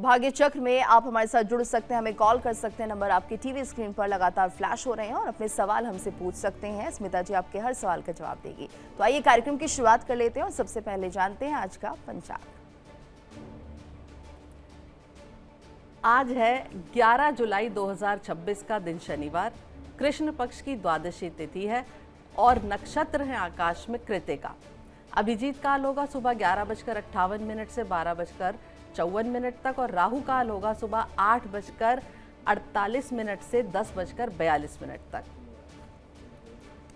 भाग्य चक्र में आप हमारे साथ जुड़ सकते हैं, हमें कॉल कर सकते हैं। नंबर आपकी टीवी स्क्रीन पर लगातार फ्लैश हो रहे हैं और अपने सवाल हमसे पूछ सकते हैं। स्मिता जी आपके हर सवाल का जवाब देगी। तो आइए कार्यक्रम की शुरुआत कर लेते हैं और सबसे पहले जानते हैं आज का पंचांग। आज है 11 जुलाई 2026 का दिन शनिवार। कृष्ण पक्ष की द्वादशी तिथि है और नक्षत्र है आकाश में कृतिका। अभिजीत काल होगा सुबह 11:58 से 12:54 तक और राहु काल होगा सुबह 8:48 से 10:42 तक।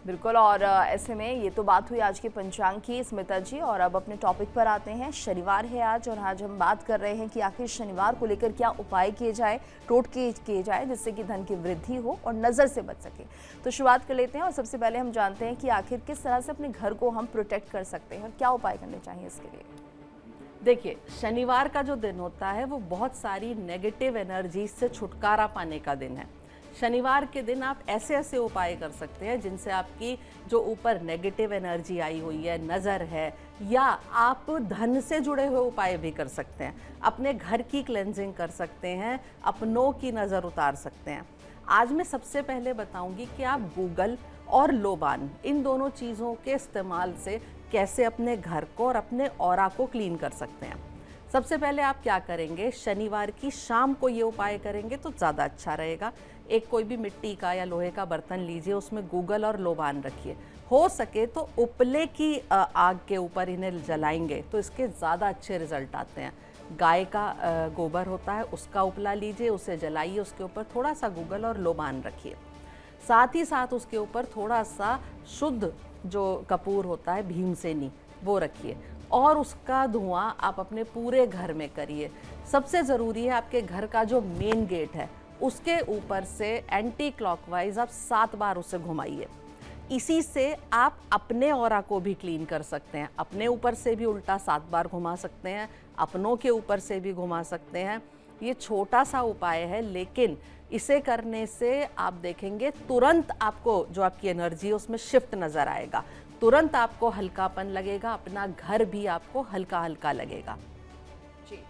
बिल्कुल, और ऐसे में ये तो बात हुई आज के पंचांग की स्मिता जी, और अब अपने टॉपिक पर आते हैं। शनिवार है आज और आज हम बात कर रहे हैं कि आखिर शनिवार को लेकर क्या उपाय किए जाए, टोटके किए जाए जिससे कि धन की वृद्धि हो और नज़र से बच सके। तो शुरुआत कर लेते हैं और सबसे पहले हम जानते हैं कि आखिर किस तरह से अपने घर को हम प्रोटेक्ट कर सकते हैं और क्या उपाय करने चाहिए इसके लिए। देखिए, शनिवार का जो दिन होता है वो बहुत सारी नेगेटिव एनर्जी से छुटकारा पाने का दिन है। शनिवार के दिन आप ऐसे ऐसे उपाय कर सकते हैं जिनसे आपकी जो ऊपर नेगेटिव एनर्जी आई हुई है, नज़र है, या आप धन से जुड़े हुए उपाय भी कर सकते हैं। अपने घर की क्लेंजिंग कर सकते हैं, अपनों की नज़र उतार सकते हैं। आज मैं सबसे पहले बताऊंगी कि आप गूगल और लोबान इन दोनों चीज़ों के इस्तेमाल से कैसे अपने घर को और अपने ऑरा को क्लीन कर सकते हैं। सबसे पहले आप क्या करेंगे, शनिवार की शाम को ये उपाय करेंगे तो ज़्यादा अच्छा रहेगा। एक कोई भी मिट्टी का या लोहे का बर्तन लीजिए, उसमें गूगल और लोबान रखिए। हो सके तो उपले की आग के ऊपर इन्हें जलाएंगे तो इसके ज़्यादा अच्छे रिजल्ट आते हैं। गाय का गोबर होता है, उसका उपला लीजिए, उसे जलाइए, उसके ऊपर थोड़ा सा गूगल और लोबान रखिए। साथ ही साथ उसके ऊपर थोड़ा सा शुद्ध जो कपूर होता है, भीमसेनी, वो रखिए और उसका धुआं आप अपने पूरे घर में करिए। सबसे ज़रूरी है आपके घर का जो मेन गेट है उसके ऊपर से एंटी क्लॉकवाइज आप 7 बार उसे घुमाइए। इसी से आप अपने ऑरा को भी क्लीन कर सकते हैं। अपने ऊपर से भी उल्टा 7 बार घुमा सकते हैं, अपनों के ऊपर से भी घुमा सकते हैं। ये छोटा सा उपाय है, लेकिन इसे करने से आप देखेंगे तुरंत आपको जो आपकी एनर्जी है उसमें शिफ्ट नज़र आएगा। तुरंत आपको हल्कापन लगेगा, अपना घर भी आपको हल्का हल्का लगेगा। जी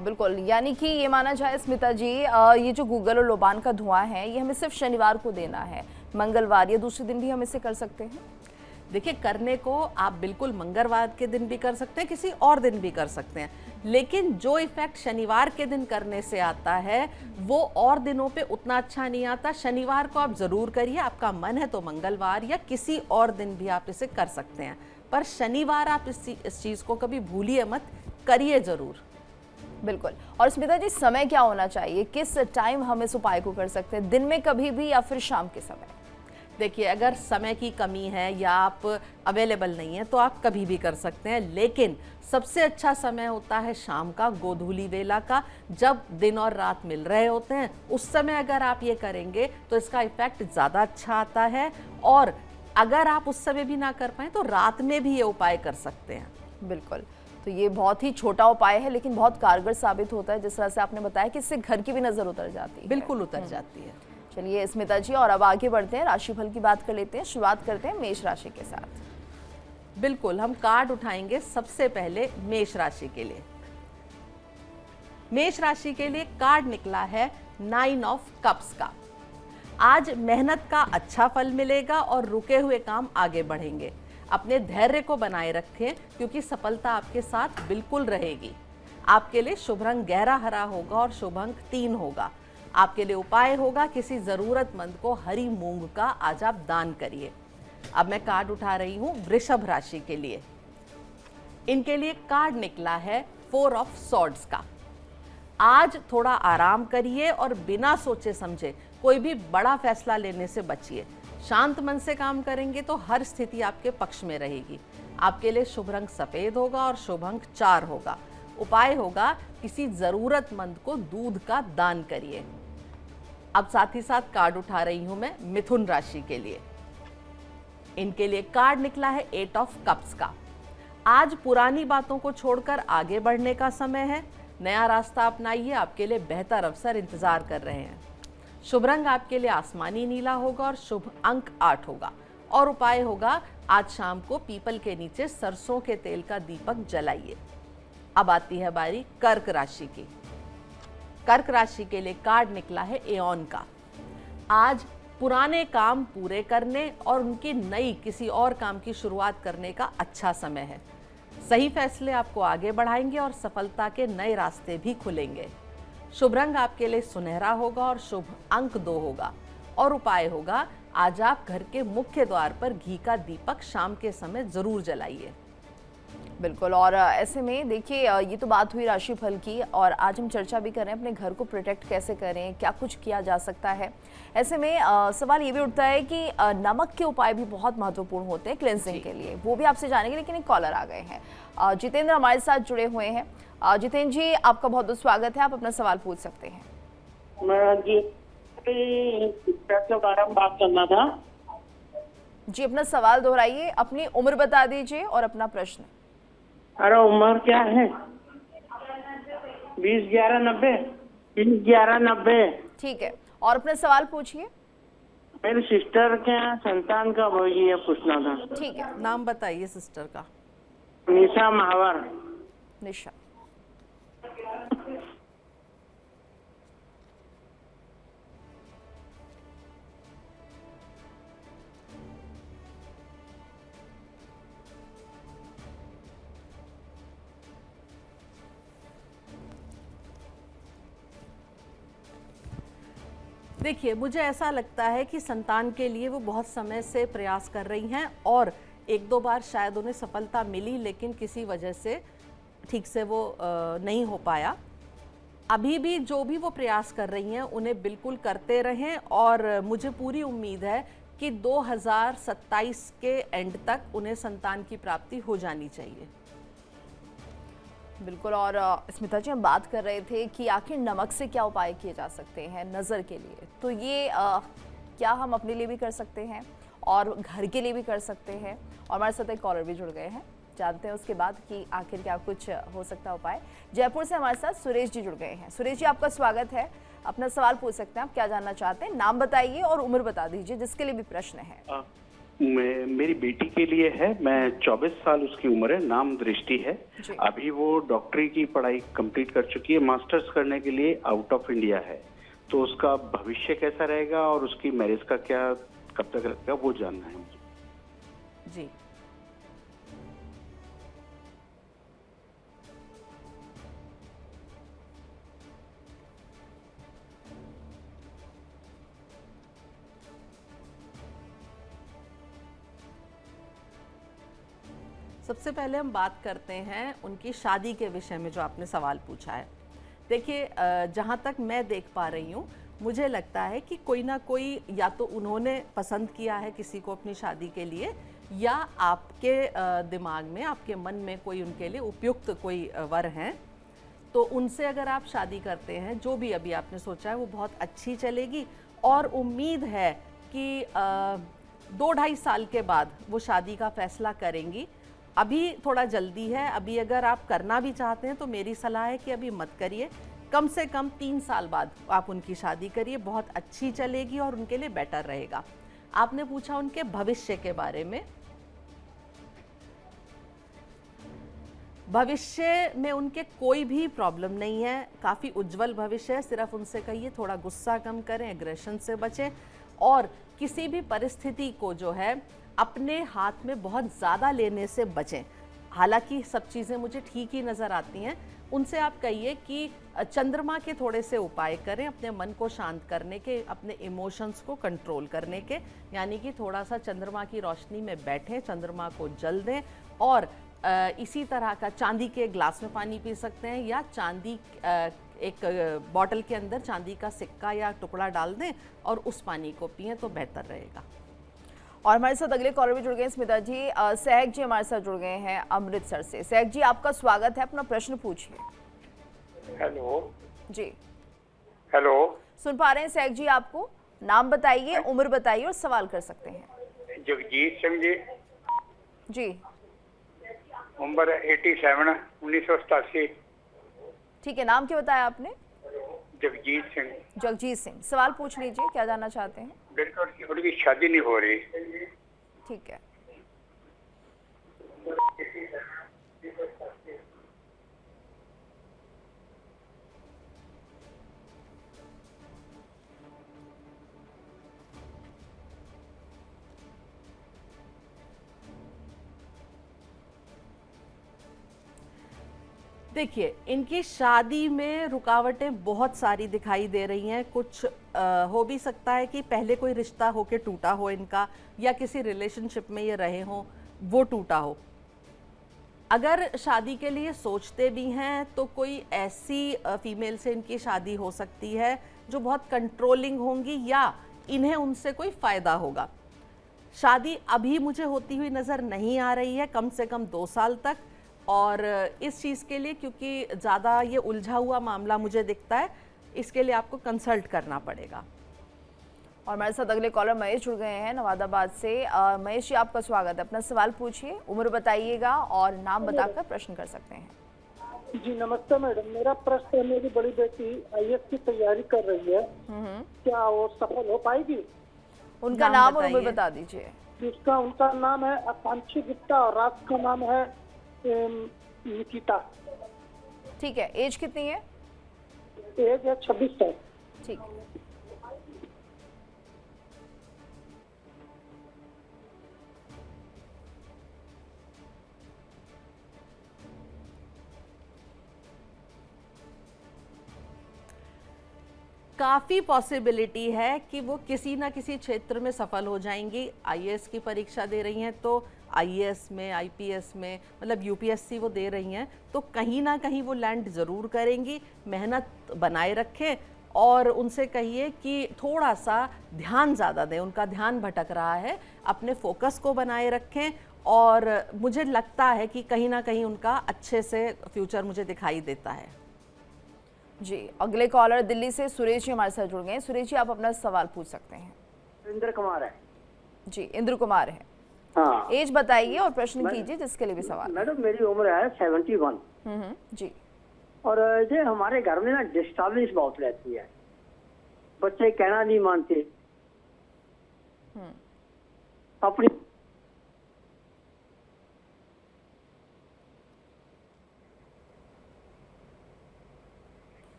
बिल्कुल, यानी कि ये माना जाए स्मिता जी, ये जो गूगल और लोबान का धुआं है ये हमें सिर्फ शनिवार को देना है, मंगलवार या दूसरे दिन भी हम इसे कर सकते हैं? देखिए, करने को आप बिल्कुल मंगलवार के दिन भी कर सकते हैं, किसी और दिन भी कर सकते हैं, लेकिन जो इफेक्ट शनिवार के दिन करने से आता है वो और दिनों पे उतना अच्छा नहीं आता। शनिवार को आप ज़रूर करिए, आपका मन है तो मंगलवार या किसी और दिन भी आप इसे कर सकते हैं, पर शनिवार आप इस चीज़ को कभी भूलिए मत, करिए ज़रूर। बिल्कुल। और स्मिता जी, समय क्या होना चाहिए, किस टाइम हम इस उपाय को कर सकते हैं, दिन में कभी भी या फिर शाम के समय? देखिए, अगर समय की कमी है या आप अवेलेबल नहीं है तो आप कभी भी कर सकते हैं, लेकिन सबसे अच्छा समय होता है शाम का, गोधूली वेला का, जब दिन और रात मिल रहे होते हैं। उस समय अगर आप ये करेंगे तो इसका इफेक्ट ज़्यादा अच्छा आता है। और अगर आप उस समय भी ना कर पाए तो रात में भी ये उपाय कर सकते हैं। बिल्कुल, तो ये बहुत ही छोटा उपाय है लेकिन बहुत कारगर साबित होता है। जिस तरह से आपने बताया कि इससे घर की भी नज़र उतर जाती है। बिल्कुल उतर जाती है। चलिए स्मिता जी, और अब आगे बढ़ते हैं, राशिफल की बात कर लेते हैं। शुरुआत करते हैं मेष राशि के साथ। बिल्कुल, हम कार्ड उठाएंगे सबसे पहले मेष राशि के लिए। मेष राशि के लिए कार्ड निकला है 9 ऑफ कप्स का। आज मेहनत का अच्छा फल मिलेगा और रुके हुए काम आगे बढ़ेंगे। अपने धैर्य को बनाए रखें क्योंकि सफलता आपके साथ बिल्कुल रहेगी। आपके लिए शुभ रंग गहरा हरा होगा और शुभ अंक 3 होगा। आपके लिए उपाय होगा, किसी जरूरतमंद को हरी मूंग का आज आप दान करिए। अब मैं कार्ड उठा रही हूं वृषभ राशि के लिए। इनके लिए कार्ड निकला है 4 ऑफ सॉर्ड्स का। आज थोड़ा आराम करिए और बिना सोचे समझे कोई भी बड़ा फैसला लेने से बचिए। शांत मन से काम करेंगे तो हर स्थिति आपके पक्ष में रहेगी। आपके लिए शुभ रंग सफेद होगा और शुभ अंक 4 होगा। उपाय होगा, किसी जरूरतमंद को दूध का दान करिए। अब साथ ही साथ कार्ड उठा रही हूं मैं मिथुन राशि के लिए। इनके लिए कार्ड निकला है 8 ऑफ कप्स का। आज पुरानी बातों को छोड़कर आगे बढ़ने का समय है। नया रास्ता अपनाइए, आपके लिए बेहतर अवसर इंतजार कर रहे हैं। शुभ रंग आपके लिए आसमानी नीला होगा और शुभ अंक 8 होगा। और उपाय होगा, आज शाम को पीपल के नीचे सरसों के तेल का दीपक जलाइए। अब आती है बारी कर्क राशि की। कर्क राशि के लिए कार्ड निकला है एओन का। आज पुराने काम पूरे करने और उनकी नई किसी और काम की शुरुआत करने का अच्छा समय है। सही फैसले आपको आगे बढ़ाएंगे और सफलता के नए रास्ते भी खुलेंगे। शुभ रंग आपके लिए सुनहरा होगा और शुभ अंक 2 होगा। और उपाय होगा, आज आप घर के मुख्य द्वार पर घी का दीपक शाम के समय जरूर जलाइए। बिल्कुल। और ऐसे में देखिए, ये तो बात हुई राशिफल की, और आज हम चर्चा भी कर रहे हैं अपने घर को प्रोटेक्ट कैसे करें, क्या कुछ किया जा सकता है। ऐसे में सवाल ये भी उठता है कि नमक के उपाय भी बहुत महत्वपूर्ण होते हैं क्लेंजिंग के लिए, वो भी आपसे जानेंगे। लेकिन एक कॉलर आ गए हैं, जितेंद्र हमारे साथ जुड़े हुए हैं। जितेंद्र जी, आपका बहुत बहुत स्वागत है, आप अपना सवाल पूछ सकते हैं। के बारे में बात करना था। जी, अपना सवाल दोहराइए, अपनी उम्र बता दीजिए और अपना प्रश्न। अरे उम्र क्या है? 20-11-90। 20-11-90। ठीक है, और अपना सवाल पूछिए। मेरी सिस्टर के यहाँ संतान का भोजी है, पूछना था। ठीक है, नाम बताइए सिस्टर का। निशा महावर। निशा। देखिए, मुझे ऐसा लगता है कि संतान के लिए वो बहुत समय से प्रयास कर रही हैं और एक दो बार शायद उन्हें सफलता मिली, लेकिन किसी वजह से ठीक से वो नहीं हो पाया। अभी भी जो भी वो प्रयास कर रही हैं उन्हें बिल्कुल करते रहें, और मुझे पूरी उम्मीद है कि 2027 के एंड तक उन्हें संतान की प्राप्ति हो जानी चाहिए। बिल्कुल। और स्मिता जी, हम बात कर रहे थे कि आखिर नमक से क्या उपाय किए जा सकते हैं नज़र के लिए, तो ये क्या हम अपने लिए भी कर सकते हैं और घर के लिए भी कर सकते हैं। और हमारे साथ एक कॉलर भी जुड़ गए हैं, जानते हैं उसके बाद कि आखिर क्या कुछ हो सकता है उपाय। जयपुर से हमारे साथ सुरेश जी जुड़ गए हैं। सुरेश जी, आपका स्वागत है, अपना सवाल पूछ सकते हैं। आप क्या जानना चाहते हैं, नाम बताइए और उम्र बता दीजिए, जिसके लिए भी प्रश्न है। मेरी बेटी के लिए है, मैं 24 साल उसकी उम्र है, नाम दृष्टि है। अभी वो डॉक्टरी की पढ़ाई कंप्लीट कर चुकी है, मास्टर्स करने के लिए आउट ऑफ इंडिया है। तो उसका भविष्य कैसा रहेगा और उसकी मैरिज का क्या कब तक रहेगा, वो जानना है मुझे। जी, सबसे पहले हम बात करते हैं उनकी शादी के विषय में जो आपने सवाल पूछा है। देखिए, जहाँ तक मैं देख पा रही हूँ, मुझे लगता है कि कोई ना कोई, या तो उन्होंने पसंद किया है किसी को अपनी शादी के लिए, या आपके दिमाग में, आपके मन में कोई उनके लिए उपयुक्त कोई वर हैं। तो उनसे अगर आप शादी करते हैं, जो भी अभी आपने सोचा है वो बहुत अच्छी चलेगी, और उम्मीद है कि 2-2.5 साल के बाद वो शादी का फैसला करेंगी। अभी थोड़ा जल्दी है, अभी अगर आप करना भी चाहते हैं तो मेरी सलाह है कि अभी मत करिए। कम से कम 3 साल बाद आप उनकी शादी करिए, बहुत अच्छी चलेगी और उनके लिए बेटर रहेगा। आपने पूछा उनके भविष्य के बारे में। भविष्य में उनके कोई भी प्रॉब्लम नहीं है, काफ़ी उज्जवल भविष्य है। सिर्फ उनसे कहिए थोड़ा गुस्सा कम करें, एग्रेशन से बचें, और किसी भी परिस्थिति को जो है अपने हाथ में बहुत ज़्यादा लेने से बचें। हालांकि सब चीज़ें मुझे ठीक ही नज़र आती हैं। उनसे आप कहिए कि चंद्रमा के थोड़े से उपाय करें अपने मन को शांत करने के, अपने इमोशंस को कंट्रोल करने के, यानी कि थोड़ा सा चंद्रमा की रोशनी में बैठें, चंद्रमा को जल दें, और इसी तरह का चांदी के ग्लास में पानी पी सकते हैं, या चांदी एक बॉटल के अंदर चांदी का सिक्का या टुकड़ा डाल दें और उस पानी को पिएं तो बेहतर रहेगा। और हमारे साथ अगले कॉलर भी जुड़ गए हैं स्मिता जी। सहक जी हमारे साथ जुड़ गए हैं अमृतसर से। सहक जी, आपका स्वागत है, अपना प्रश्न पूछिए। हेलो जी, हेलो, सुन पा रहे हैं सहक जी आपको। नाम बताइए, उम्र बताइए और सवाल कर सकते हैं। जगजीत सिंह जी, जी, उम्र 87, 1987। ठीक है, नाम क्या बताया आपने? जगजीत सिंह। जगजीत सिंह, सवाल पूछ लीजिए, क्या जानना चाहते हैं? बिल्कुल, उनकी शादी नहीं हो रही। ठीक है, देखिए, इनकी शादी में रुकावटें बहुत सारी दिखाई दे रही हैं। कुछ हो भी सकता है कि पहले कोई रिश्ता होके टूटा हो इनका, या किसी रिलेशनशिप में ये रहे हों, वो टूटा हो। अगर शादी के लिए सोचते भी हैं तो कोई ऐसी फीमेल से इनकी शादी हो सकती है जो बहुत कंट्रोलिंग होंगी, या इन्हें उनसे कोई फ़ायदा होगा। शादी अभी मुझे होती हुई नज़र नहीं आ रही है, कम से कम 2 साल तक। और इस चीज़ के लिए, क्योंकि ज़्यादा ये उलझा हुआ मामला मुझे दिखता है, इसके लिए आपको कंसल्ट करना पड़ेगा। और हमारे साथ अगले कॉलर महेश जुड़ गए हैं नवादाबाद से। महेश जी, आपका स्वागत है। अपना सवाल पूछिए, उम्र बताइएगा और नाम बताकर प्रश्न कर सकते हैं। जी नमस्ते मैडम, मेरा प्रश्न है, मेरी बड़ी बेटी आईएएस की तैयारी कर रही है, क्या वो सफल हो पाएगी? उनका नाम और उम्र बता दीजिए। उनका नाम है आकांक्षी गुप्ता और राज का नाम है निकिता। ठीक है, एज कितनी है? एज है 26 साल। ठीक। काफ़ी पॉसिबिलिटी है कि वो किसी ना किसी क्षेत्र में सफल हो जाएंगी। आईएएस की परीक्षा दे रही हैं तो आईएएस में, आईपीएस में, मतलब यूपीएससी वो दे रही हैं, तो कहीं ना कहीं वो लैंड ज़रूर करेंगी। मेहनत बनाए रखें और उनसे कहिए कि थोड़ा सा ध्यान ज़्यादा दें, उनका ध्यान भटक रहा है, अपने फोकस को बनाए रखें। और मुझे लगता है कि कहीं ना कहीं उनका अच्छे से फ्यूचर मुझे दिखाई देता है। जी, अगले कॉलर दिल्ली से सुरेश जी हमारे साथ जुड़ गए हैं। सुरेश जी, आप अपना सवाल पूछ सकते हैं। इंद्र कुमार है। जी, इंद्र कुमार है। हाँ एज बताइए और प्रश्न कीजिए जिसके लिए भी सवाल। मैडम, मेरी उम्र है 71। जी। और ये हमारे घर में ना डिस्टर्बेंस बहुत रहती है, बच्चे कहना नहीं मानते। अपनी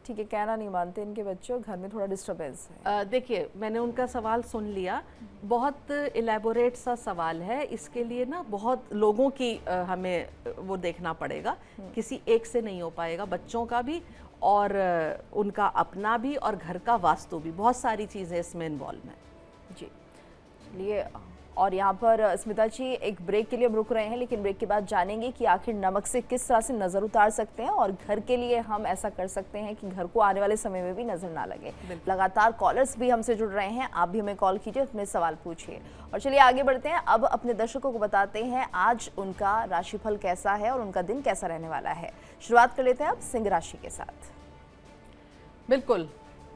ठीक है, कहना नहीं मानते इनके बच्चे और घर में थोड़ा डिस्टर्बेंस है। देखिए, मैंने उनका सवाल सुन लिया, बहुत इलेबोरेट सा सवाल है। इसके लिए ना बहुत लोगों की हमें वो देखना पड़ेगा, किसी एक से नहीं हो पाएगा। बच्चों का भी और उनका अपना भी और घर का वास्तु भी, बहुत सारी चीज़ें इसमें इन्वॉल्व हैं। जी, चलिए। और यहाँ पर स्मिता जी एक ब्रेक के लिए रुक रहे हैं, लेकिन ब्रेक के बाद जानेंगे कि आखिर नमक से किस तरह से नज़र उतार सकते हैं और घर के लिए हम ऐसा कर सकते हैं कि घर को आने वाले समय में भी नज़र ना लगे। लगातार कॉलर्स भी हमसे जुड़ रहे हैं, आप भी हमें कॉल कीजिए, अपने सवाल पूछिए। और चलिए आगे बढ़ते हैं। अब अपने दर्शकों को बताते हैं आज उनका राशिफल कैसा है और उनका दिन कैसा रहने वाला है। शुरुआत कर लेते हैं अब सिंह राशि के साथ। बिल्कुल,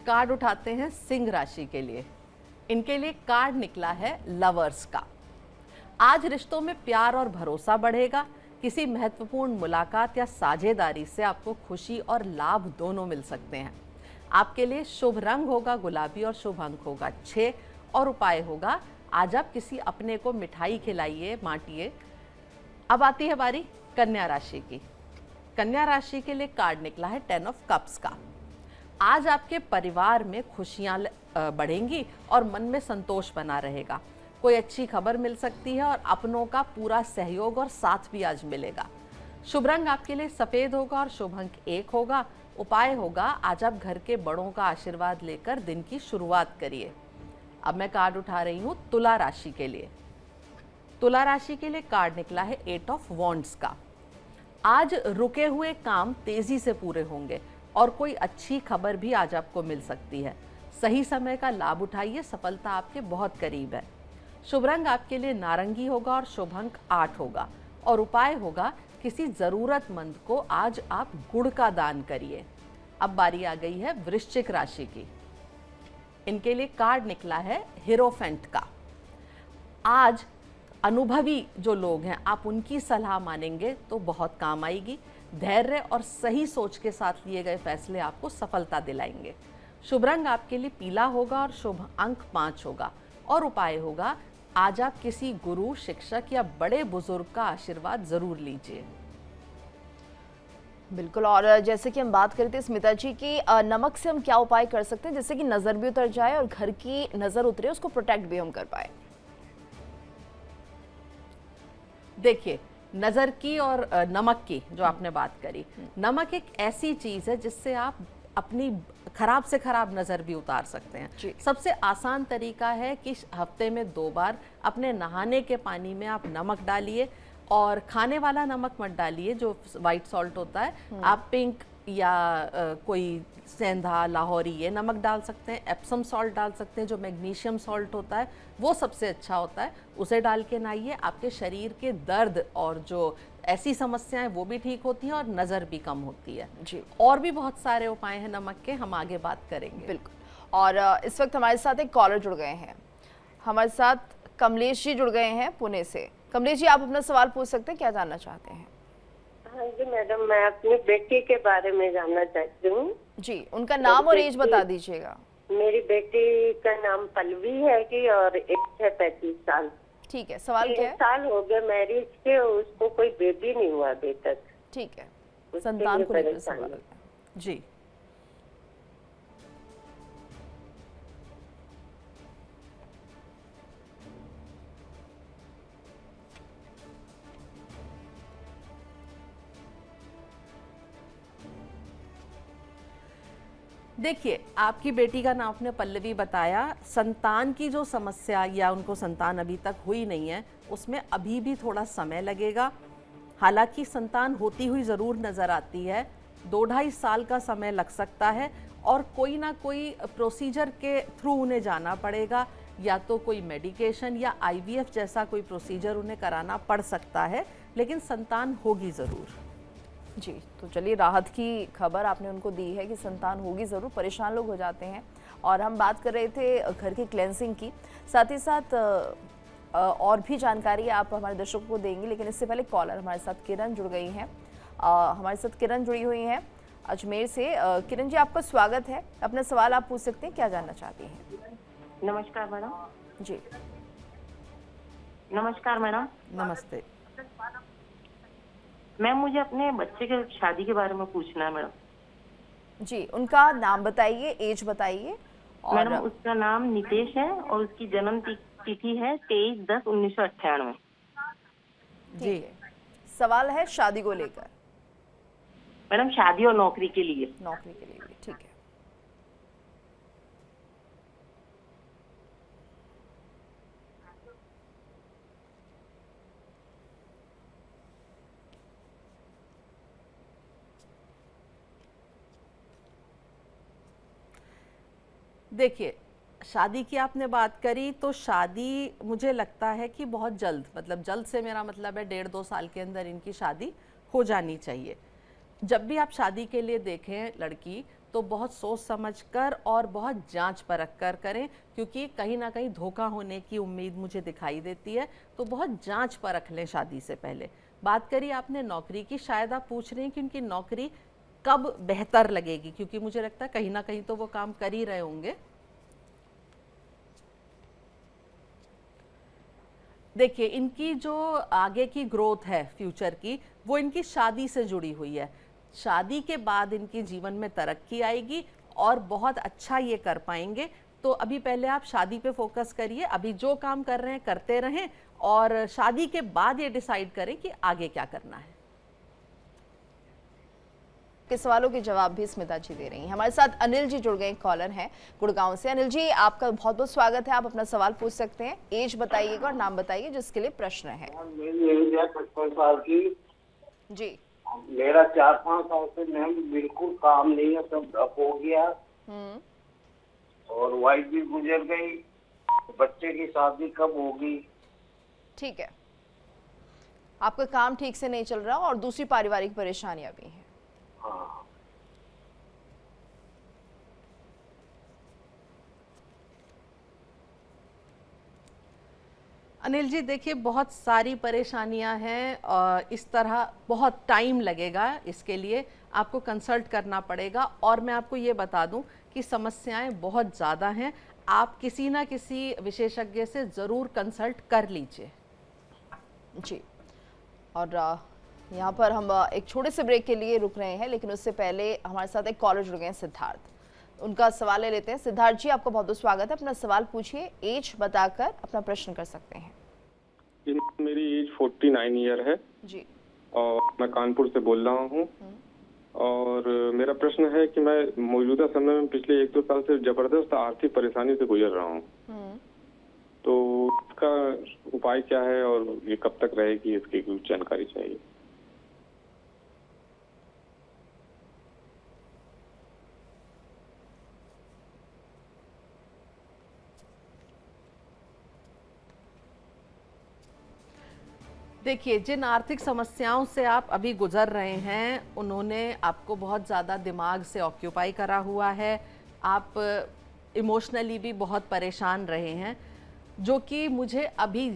कार्ड उठाते हैं सिंह राशि के लिए। इनके लिए कार्ड निकला है लवर्स का। आज रिश्तों में प्यार और भरोसा बढ़ेगा। किसी महत्वपूर्ण मुलाकात या साझेदारी से आपको खुशी और लाभ दोनों मिल सकते हैं। आपके लिए शुभ रंग होगा गुलाबी और शुभ अंक होगा 6 और उपाय होगा आज आप किसी अपने को मिठाई खिलाइए, बांटिए। अब आती है बारी कन्या राशि की। कन्या राशि के लिए कार्ड निकला है 10 ऑफ कप्स का। आज आपके परिवार में खुशियां बढ़ेंगी और मन में संतोष बना रहेगा। कोई अच्छी खबर मिल सकती है और अपनों का पूरा सहयोग और साथ भी आज मिलेगा। शुभ रंग आपके लिए सफ़ेद होगा और शुभ अंक 1 होगा। उपाय होगा आज आप घर के बड़ों का आशीर्वाद लेकर दिन की शुरुआत करिए। अब मैं कार्ड उठा रही हूँ तुला राशि के लिए। तुला राशि के लिए कार्ड निकला है 8 ऑफ वॉन्ड्स का। आज रुके हुए काम तेजी से पूरे होंगे और कोई अच्छी खबर भी आज आपको मिल सकती है। सही समय का लाभ उठाइए, सफलता आपके बहुत करीब है। शुभ रंग आपके लिए नारंगी होगा और शुभ अंक 8 होगा और उपाय होगा किसी ज़रूरतमंद को आज आप गुड़ का दान करिए। अब बारी आ गई है वृश्चिक राशि की। इनके लिए कार्ड निकला है हीरोफेंट का। आज अनुभवी जो लोग हैं आप उनकी सलाह मानेंगे तो बहुत काम आएगी। धैर्य और सही सोच के साथ लिए गए फैसले आपको सफलता दिलाएंगे। शुभ रंग आपके लिए पीला होगा और शुभ अंक 5 होगा और उपाय होगा आज आप किसी गुरु, शिक्षक या बड़े बुजुर्ग का आशीर्वाद जरूर लीजिए। बिल्कुल। और जैसे कि हम बात करते हैं स्मिता जी की नमक से हम क्या उपाय कर सकते हैं जिससे कि नज़र भी उतर जाए और घर की नज़र उतरे उसको प्रोटेक्ट भी हम कर पाए? देखिए, नज़र की और नमक की जो आपने बात करी, नमक एक ऐसी चीज़ है जिससे आप अपनी खराब से खराब नज़र भी उतार सकते हैं। सबसे आसान तरीका है कि हफ्ते में 2 बार अपने नहाने के पानी में आप नमक डालिए, और खाने वाला नमक मत डालिए जो वाइट सॉल्ट होता है। आप पिंक या कोई सेंधा, लाहौरी ये नमक डाल सकते हैं, एप्सम सॉल्ट डाल सकते हैं जो मैग्नीशियम सॉल्ट होता है, वो सबसे अच्छा होता है। उसे डाल के नहाइए, आपके शरीर के दर्द और जो ऐसी समस्याएं वो भी ठीक होती हैं और नज़र भी कम होती है जी। और भी बहुत सारे उपाय हैं नमक के, हम आगे बात करेंगे। बिल्कुल। और इस वक्त हमारे साथ एक कॉलर जुड़ गए हैं, हमारे साथ कमलेश जी जुड़ गए हैं पुणे से। कमलेश जी, आप अपना सवाल पूछ सकते हैं, क्या जानना चाहते हैं? हाँ जी मैडम, मैं अपनी बेटी के बारे में जानना चाहती हूँ। जी, उनका नाम और एज बता दीजिएगा। मेरी बेटी का नाम पल्लवी है कि, और एज है 35 साल। ठीक है, सवाल क्या है? 3 साल हो गए मैरिज के, उसको कोई बेबी नहीं हुआ अभी तक। ठीक है, संतान को लेकर सवाल है जी। देखिए, आपकी बेटी का नाम आपने पल्लवी बताया। संतान की जो समस्या या उनको संतान अभी तक हुई नहीं है, उसमें अभी भी थोड़ा समय लगेगा। हालांकि संतान होती हुई ज़रूर नज़र आती है, 2-2.5 साल का समय लग सकता है, और कोई ना कोई प्रोसीजर के थ्रू उन्हें जाना पड़ेगा, या तो कोई मेडिकेशन या IVF जैसा कोई प्रोसीजर उन्हें कराना पड़ सकता है, लेकिन संतान होगी ज़रूर। जी, तो चलिए, राहत की खबर आपने उनको दी है कि संतान होगी ज़रूर। परेशान लोग हो जाते हैं। और हम बात कर रहे थे घर की क्लेंसिंग की, साथ ही साथ और भी जानकारी आप हमारे दर्शकों को देंगे, लेकिन इससे पहले कॉलर हमारे साथ किरण जुड़ गई हैं। हमारे साथ किरण जुड़ी हुई हैं अजमेर से। किरण जी, आपका स्वागत है, अपना सवाल आप पूछ सकते हैं, क्या जानना चाहती हैं? नमस्कार मैडम। जी, नमस्कार मैडम। नमस्ते मैम, मुझे अपने बच्चे के शादी के बारे में पूछना है मैडम। जी, उनका नाम बताइए, एज बताइए। और मैडम, उसका नाम नितेश है और उसकी जन्म तिथि है 23/10/1998। जी। सवाल है शादी को लेकर। मैडम, शादी और नौकरी के लिए। नौकरी के लिए भी, ठीक है। देखिए, शादी की आपने बात करी, तो शादी मुझे लगता है कि बहुत जल्द, मतलब जल्द से मेरा मतलब है 1.5-2 साल के अंदर इनकी शादी हो जानी चाहिए। जब भी आप शादी के लिए देखें लड़की, तो बहुत सोच समझ कर और बहुत जांच परख कर करें, क्योंकि कहीं ना कहीं धोखा होने की उम्मीद मुझे दिखाई देती है। तो बहुत जांच परख लें शादी से पहले। बात करी आपने नौकरी की, शायद आप पूछ रहे हैं कि उनकी नौकरी कब बेहतर लगेगी, क्योंकि मुझे लगता है कहीं ना कहीं तो वो काम कर ही रहे होंगे। देखिए, इनकी जो आगे की ग्रोथ है फ्यूचर की, वो इनकी शादी से जुड़ी हुई है। शादी के बाद इनके जीवन में तरक्की आएगी और बहुत अच्छा ये कर पाएंगे। तो अभी पहले आप शादी पे फोकस करिए, अभी जो काम कर रहे हैं करते रहें, और शादी के बाद ये डिसाइड करें कि आगे क्या करना है। के सवालों के जवाब भी स्मिता जी दे रही हैं। हमारे साथ अनिल जी जुड़ गए, कॉलर हैं गुड़गांव से। अनिल जी, आपका बहुत बहुत स्वागत है, आप अपना सवाल पूछ सकते हैं। एज बताइएगा और नाम बताइए जिसके लिए प्रश्न है। मेरी एज है 55 साल की जी। मेरा 4-5 साल से मैम बिल्कुल काम नहीं है, सब ठप हो गया। और वाइफ भी गुजर गई, बच्चे की शादी कब होगी? ठीक है, आपका काम ठीक से नहीं चल रहा और दूसरी पारिवारिक परेशानियां भी हैं। हाँ। अनिल जी, देखिए, बहुत सारी परेशानियां हैं और इस तरह बहुत टाइम लगेगा। इसके लिए आपको कंसल्ट करना पड़ेगा, और मैं आपको ये बता दूं कि समस्याएं बहुत ज़्यादा हैं। आप किसी ना किसी विशेषज्ञ से ज़रूर कंसल्ट कर लीजिए। जी। और यहाँ पर हम एक छोटे से ब्रेक के लिए रुक रहे हैं, लेकिन उससे पहले हमारे साथ एक कॉलर जुड़ गए हैं, सिद्धार्थ। उनका सवाल ले लेते हैं। सिद्धार्थ जी, आपका बहुत बहुत स्वागत है, अपना सवाल पूछिए, एज बताकर अपना प्रश्न कर सकते हैं। मेरी एज 49 ईयर है। जी। और मैं कानपुर से बोल रहा हूँ। और मेरा प्रश्न है कि मैं मौजूदा समय में पिछले 1-2 साल से जबरदस्त आर्थिक परेशानी से गुजर रहा हूँ, तो इसका उपाय क्या है और ये कब तक रहेगी, इसकी कुछ जानकारी चाहिए। देखिए, जिन आर्थिक समस्याओं से आप अभी गुजर रहे हैं उन्होंने आपको बहुत ज़्यादा दिमाग से ऑक्यूपाई करा हुआ है। आप इमोशनली भी बहुत परेशान रहे हैं, जो कि मुझे अभी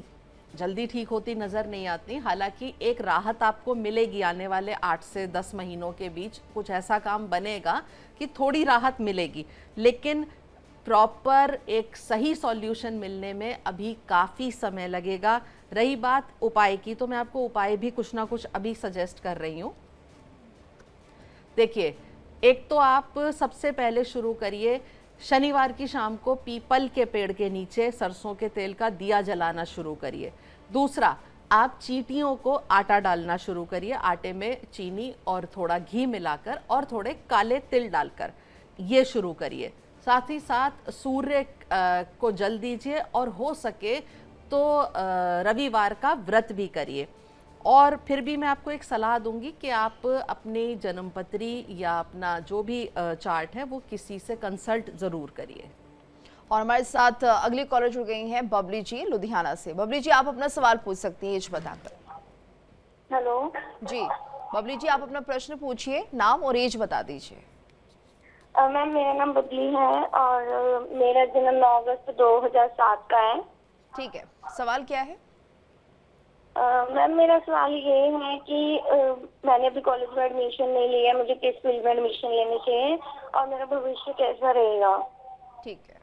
जल्दी ठीक होती नज़र नहीं आती। हालांकि एक राहत आपको मिलेगी आने वाले 8 से 10 महीनों के बीच, कुछ ऐसा काम बनेगा कि थोड़ी राहत मिलेगी, लेकिन प्रॉपर एक सही सॉल्यूशन मिलने में अभी काफ़ी समय लगेगा। रही बात उपाय की, तो मैं आपको उपाय भी कुछ ना कुछ अभी सजेस्ट कर रही हूँ। देखिए, एक तो आप सबसे पहले शुरू करिए, शनिवार की शाम को पीपल के पेड़ के नीचे सरसों के तेल का दिया जलाना शुरू करिए। दूसरा, आप चींटियों को आटा डालना शुरू करिए। आटे में चीनी और थोड़ा घी मिलाकर और थोड़े काले तिल डालकर ये शुरू करिए। साथ ही साथ सूर्य को जल दीजिए और हो सके तो रविवार का व्रत भी करिए। और फिर भी मैं आपको एक सलाह दूंगी कि आप अपनी जन्मपत्री या अपना जो भी चार्ट है वो किसी से कंसल्ट ज़रूर करिए। और हमारे साथ अगली कॉलर जुड़ गई हैं बबली जी लुधियाना से। बबली जी, आप अपना सवाल पूछ सकती हैं एज बताकर। हेलो जी बबली जी, आप अपना प्रश्न पूछिए, नाम और एज बता दीजिए। मैम, मेरा नाम बबली है और मेरा जन्म 9 अगस्त 2007 का है। ठीक है, सवाल क्या है? मैम, मेरा सवाल ये है कि मैंने अभी कॉलेज में एडमिशन नहीं लिया, मुझे किस फील्ड में एडमिशन लेनी चाहिए और मेरा भविष्य कैसा रहेगा? ठीक है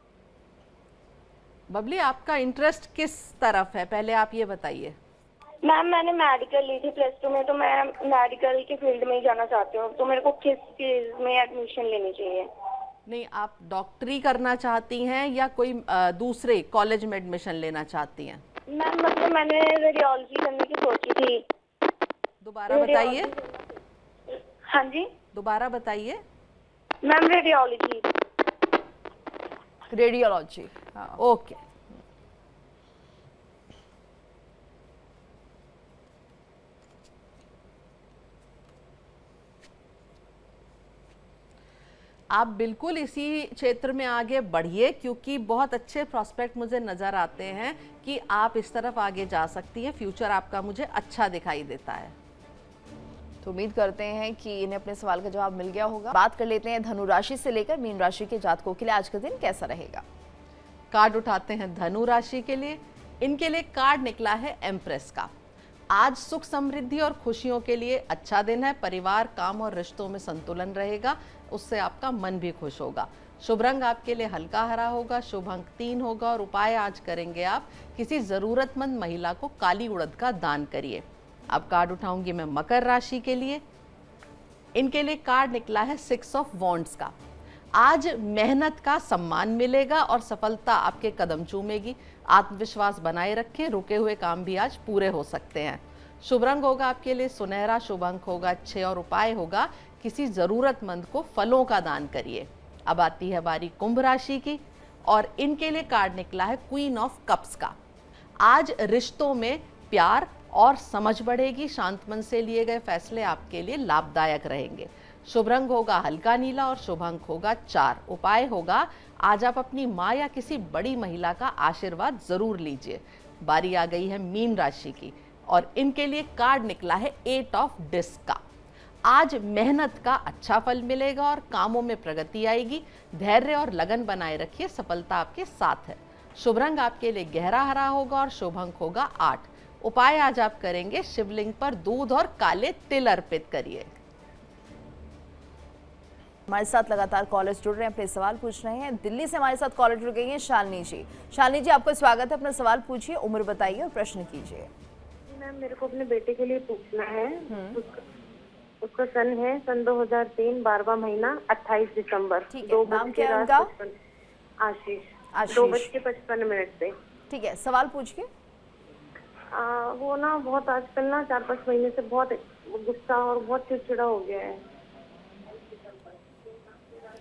बबली, आपका इंटरेस्ट किस तरफ है, पहले आप ये बताइए। मैम, मैंने मेडिकल ली थी +2 में, तो मैं मेडिकल के फील्ड में ही जाना चाहती हूँ, तो मेरे को किस चीज में एडमिशन लेनी चाहिए? नहीं, आप डॉक्टरी करना चाहती हैं या कोई दूसरे कॉलेज में एडमिशन लेना चाहती हैं? मैम, मतलब मैंने रेडियोलॉजी करने की सोची थी। दोबारा बताइए। हाँ जी, दोबारा बताइए। Ma'am, radiology. रेडियोलॉजी, हाँ। ओके। आप बिल्कुल इसी क्षेत्र में आगे बढ़िए, क्योंकि बहुत अच्छे प्रोस्पेक्ट मुझे नज़र आते हैं कि आप इस तरफ आगे जा सकती हैं। फ्यूचर आपका मुझे अच्छा दिखाई देता है। तो उम्मीद करते हैं कि इन्हें अपने सवाल का जवाब मिल गया होगा। बात कर लेते हैं धनु राशि से लेकर मीन राशि के जातकों के लिए आज का दिन कैसा रहेगा। कार्ड उठाते हैं धनु राशि के लिए। इनके लिए कार्ड निकला है एम्प्रेस का। आज सुख समृद्धि और खुशियों के लिए अच्छा दिन है। परिवार, काम और रिश्तों में संतुलन रहेगा, उससे आपका मन भी खुश होगा। शुभ रंग आपके लिए हल्का हरा होगा। शुभ अंक 3 होगा और उपाय आज करेंगे आप, किसी जरूरतमंद महिला को काली उड़द का दान करिए। अब कार्ड उठाऊंगी मैं मकर राशि के लिए। इनके लिए कार्ड निकला है 6 ऑफ वॉन्ड्स का। आज मेहनत का सम्मान मिलेगा और सफलता आपके कदम चूमेगी। आत्मविश्वास बनाए रखें, रुके हुए काम भी आज पूरे हो सकते हैं। शुभ रंग होगा आपके लिए सुनहरा। शुभ अंक होगा 6 और उपाय होगा किसी जरूरतमंद को फलों का दान करिए। अब आती है बारी कुंभ राशि की और इनके लिए कार्ड निकला है क्वीन ऑफ कप्स का। आज रिश्तों में प्यार और समझ बढ़ेगी। शांत मन से लिए गए फैसले आपके लिए लाभदायक रहेंगे। शुभ रंग होगा हल्का नीला और शुभ अंक होगा 4। उपाय होगा आज आप अपनी माँ या किसी बड़ी महिला का आशीर्वाद जरूर लीजिए। बारी आ गई है मीन राशि की और इनके लिए कार्ड निकला है 8 ऑफ डिस्क का। आज मेहनत का अच्छा फल मिलेगा और कामों में प्रगति आएगी। धैर्य और लगन बनाए रखिए, सफलता आपके साथ है। शुभ रंग आपके लिए गहरा हरा होगा और शुभ अंक होगा 8। उपाय आज आप करेंगे शिवलिंग पर दूध और काले तिल अर्पित करिए। हमारे साथ लगातार कॉलर्स जुड़ रहे हैं, अपने सवाल पूछ रहे हैं। दिल्ली से हमारे साथ कॉलर जुड़ गई हैं शालिनी जी। शालिनी जी, आपका स्वागत है। अपना सवाल पूछिए, उम्र बताइए और प्रश्न कीजिए। मैम, मेरे को अपने बेटे के लिए पूछना है। उसका सन है सन 2003, 12वां महीना, 28 दिसंबर। ठीक है, नाम क्या है उनका? आशीष। 2:55 से। ठीक है, सवाल पूछिए। वो ना बहुत आजकल ना 4-5 महीने से बहुत गुस्सा और बहुत चिड़चिड़ा हो गया है।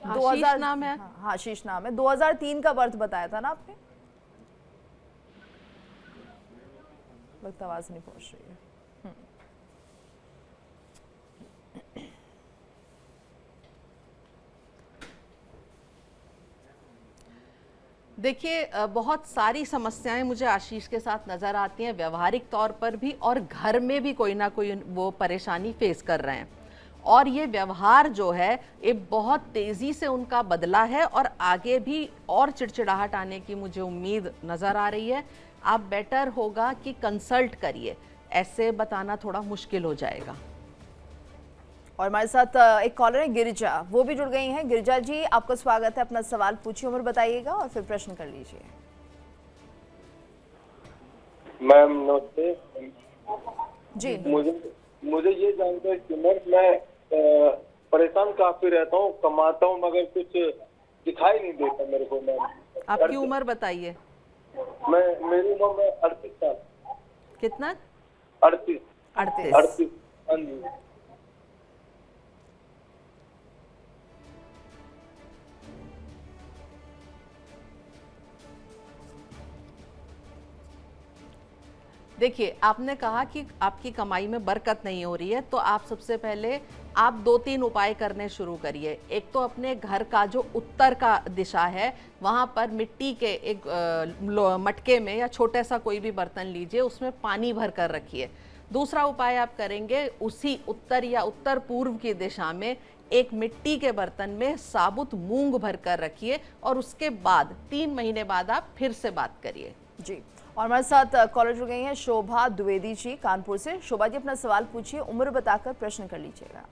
आशीष नाम है? हाँ, आशीष नाम है। 2003 का बर्थ बताया था ना आपने? वक्त आवाज नहीं पहुंच रही है। देखिए, बहुत सारी समस्याएं मुझे आशीष के साथ नज़र आती हैं, व्यवहारिक तौर पर भी और घर में भी कोई ना कोई वो परेशानी फेस कर रहे हैं। और ये व्यवहार जो है ये बहुत तेज़ी से उनका बदला है और आगे भी और चिड़चिड़ाहट आने की मुझे उम्मीद नज़र आ रही है। आप बेटर होगा कि कंसल्ट करिए, ऐसे बताना थोड़ा मुश्किल हो जाएगा। और हमारे साथ एक कॉलर है गिरिजा, वो भी जुड़ गई हैं। गिरिजा जी, आपका स्वागत है। अपना सवाल पूछिए, उम्र बताइएगा और फिर प्रश्न कर लीजिए। मैम नमस्ते जी। मुझे ये जानकर कि मैं परेशान काफी रहता हूँ, कमाता हूँ मगर कुछ दिखाई नहीं देता मेरे को। मैम आपकी उम्र बताइए। मेरी उम्र 38 साल। कितना? 38। हाँ जी। देखिए, आपने कहा कि आपकी कमाई में बरकत नहीं हो रही है, तो आप सबसे पहले आप 2-3 उपाय करने शुरू करिए। एक तो अपने घर का जो उत्तर का दिशा है वहाँ पर मिट्टी के एक मटके में या छोटा सा कोई भी बर्तन लीजिए, उसमें पानी भर कर रखिए। दूसरा उपाय आप करेंगे, उसी उत्तर या उत्तर पूर्व की दिशा में एक मिट्टी के बर्तन में साबुत मूंग भर कर रखिए और उसके बाद 3 महीने बाद आप फिर से बात करिए। जी। और हमारे साथ कॉलर जुड़ गई हैं शोभा द्विवेदी जी कानपुर से। शोभा जी, अपना सवाल पूछिए, उम्र बताकर प्रश्न कर लीजिएगा।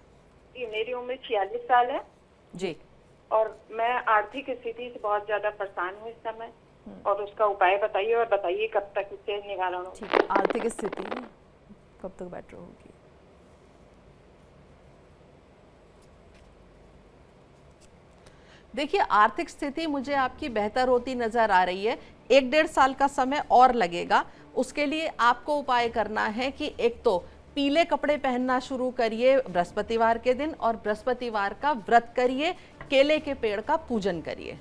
मेरी उम्र 46 साल है जी। और मैं आर्थिक स्थिति से बहुत ज्यादा परेशान हूँ इस समय, और उसका उपाय बताइए और बताइए कब तक इससे निवारण हो। ठीक है, आर्थिक स्थिति कब तक बेटर होगी? देखिए, आर्थिक स्थिति मुझे आपकी बेहतर होती नजर आ रही है। 1-1.5 साल का समय और लगेगा। उसके लिए आपको उपाय करना है कि एक तो पीले कपड़े पहनना शुरू करिए बृहस्पतिवार के दिन, और बृहस्पतिवार का व्रत करिए, केले के पेड़ का पूजन करिए।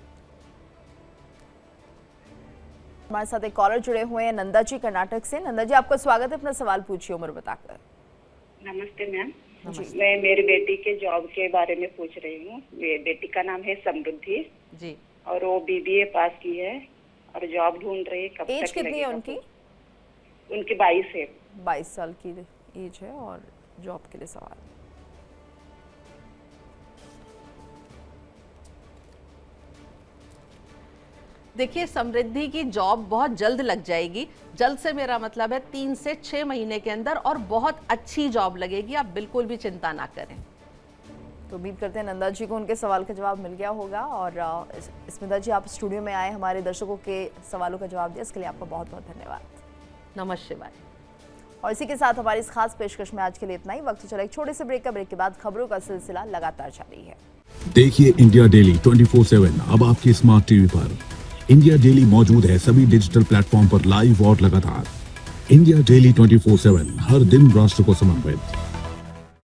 हमारे साथ एक कॉलर जुड़े हुए हैं नंदा जी कर्नाटक से। नंदा जी, आपका स्वागत है। अपना सवाल पूछिए, उम्र बताकर। नमस्ते मैम। मैं मेरी बेटी के जॉब के बारे में पूछ रही हूँ। बेटी का नाम है समृद्धि जी, और वो BBA पास की है और जॉब ढूंढ रही है। कब एज तक कितनी है उनकी? उनकी 22 है। 22 साल की एज है और जॉब के लिए सवाल। देखिए, समृद्धि की जॉब बहुत जल्द लग जाएगी। जल्द से मेरा मतलब है 3 से 6 महीने के अंदर, और बहुत अच्छी जॉब लगेगी। आप बिल्कुल भी चिंता ना करें। तो उम्मीद करते हैं नंदा जी को उनके सवाल का जवाब मिल गया होगा। और स्मिता जी, आप स्टूडियो में आए, हमारे दर्शकों के सवालों का जवाब दिया, इसके लिए आपका बहुत बहुत धन्यवाद। नमस्ते बाय। और इसी के साथ हमारी इस खास पेशकश में आज के लिए इतना ही। वक्त चला एक छोटे से ब्रेक का। ब्रेक के बाद खबरों का सिलसिला लगातार जारी है। देखिए इंडिया डेली 24/7 अब आपकी स्मार्ट टीवी पर। इंडिया डेली मौजूद है सभी डिजिटल प्लेटफॉर्म पर लाइव और लगातार। इंडिया डेली 24/7 हर दिन राष्ट्र को समर्पित।